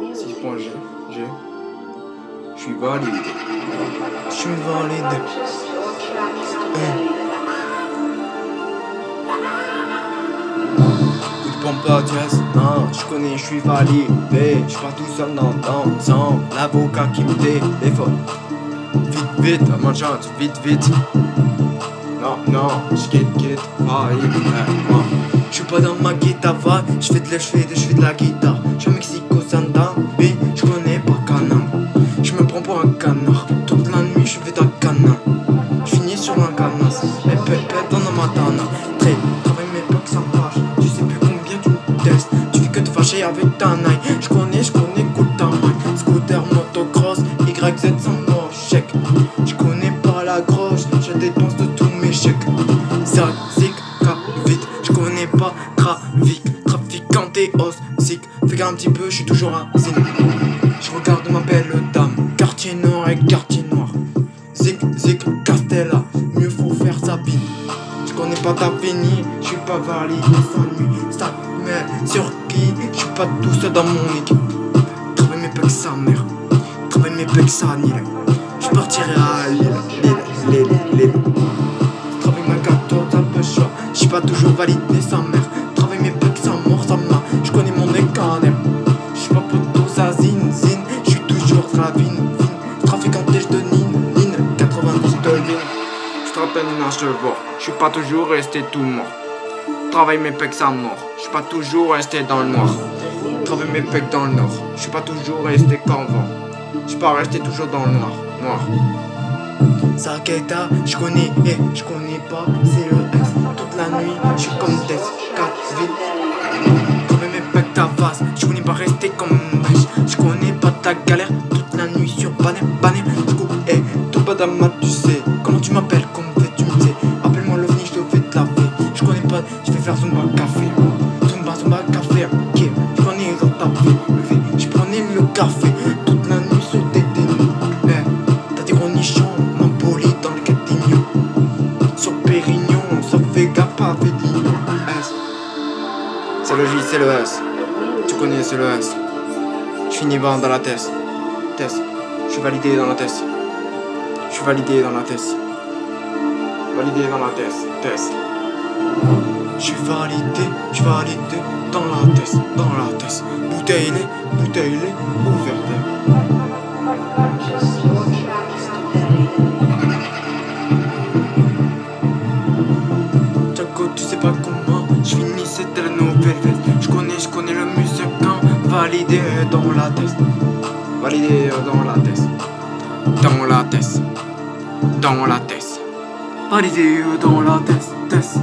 6.G. Je suis valide. Je suis valide. Coup de pompe à dièse. Non, je connais, je suis validé. Je pars tout seul dans le sang. L'avocat qui me téléphone. Vite, ma chance, vite. Non, je quitte, moi. Je suis pas dans ma guitare, je fais de la guitare. Je suis à Mexico, Santa, mais je connais pas Canam. Je me prends pour un canard, toute la nuit je fais ta canard. Je finis sur un canas, et pépé dans la matana. Travaille mes blocs sans fâche, tu sais plus combien tu me testes. Tu fais que te fâcher avec ta naille. Je connais, cool ta main. Scooter, motocross, YZ sans mon chèque. Je connais pas la grosse, je dépense de tous mes chèques. Zag, zig, vite, je connais pas trafiquant et os, zig. Fais un petit peu, je suis toujours à zig. Je regarde ma belle dame, quartier nord et quartier noir. Zig, Castella, mieux faut faire sa bine. Je connais pas ta fini, je suis pas valide sans nuit. Ça met sur qui, je suis pas tout seul dans mon équipe. Travaille mes pecs sa mère, travaille mes pecs sa nil. Je partirai à Lille. Travaille ma 14 un peu chaud, je suis pas toujours validé sa mère. Travaille mes pecs sa mort, sa main, je connais mon écaner. Je suis pas poteau sa zine, je suis toujours ravine. Trafiquant de Nine, 90 de Vin. Je te rappelle un chevaux, je suis pas toujours resté tout mort. Travaille mes pecs sa mort, je suis pas toujours resté dans le noir. Travaille mes pecs dans le nord, je suis pas toujours resté comme vent. Je suis pas resté toujours dans le noir. Saketa, je connais pas, c'est le S. Toute la nuit, je suis comme Tess, 4 vite. Travaille mes pecs ta face, je connais pas rester comme mèche. Je connais pas ta galère, toute la nuit sur Banet. Du coup, tout pas d'ama, tu sais. Comment tu m'appelles, comme tu me sais. Appelle-moi l'OVNI, je te fais de la fée. Je connais pas, je vais faire Zumba café. Zumba café, ok. Je connais dans ta vie, je prenais le café. Toute la nuit sur tes dénis. T'as des gros nichons, m'empolis dans le catignon. Sur Pérignon, ça fait gaffe avec l'ignon. S. C'est le J, c'est le S. Tu connais, c'est le S. Je finis dans la test. Je suis validé dans la test. Je suis validé dans la test. Validé dans la test. Je suis validé dans la test. Bouteille, ouverte. Jaco, tu sais pas comment, je finis cette nouvelle veste. Je connais le musicant, validé dans la test. Validé dans la test. Validé dans la test.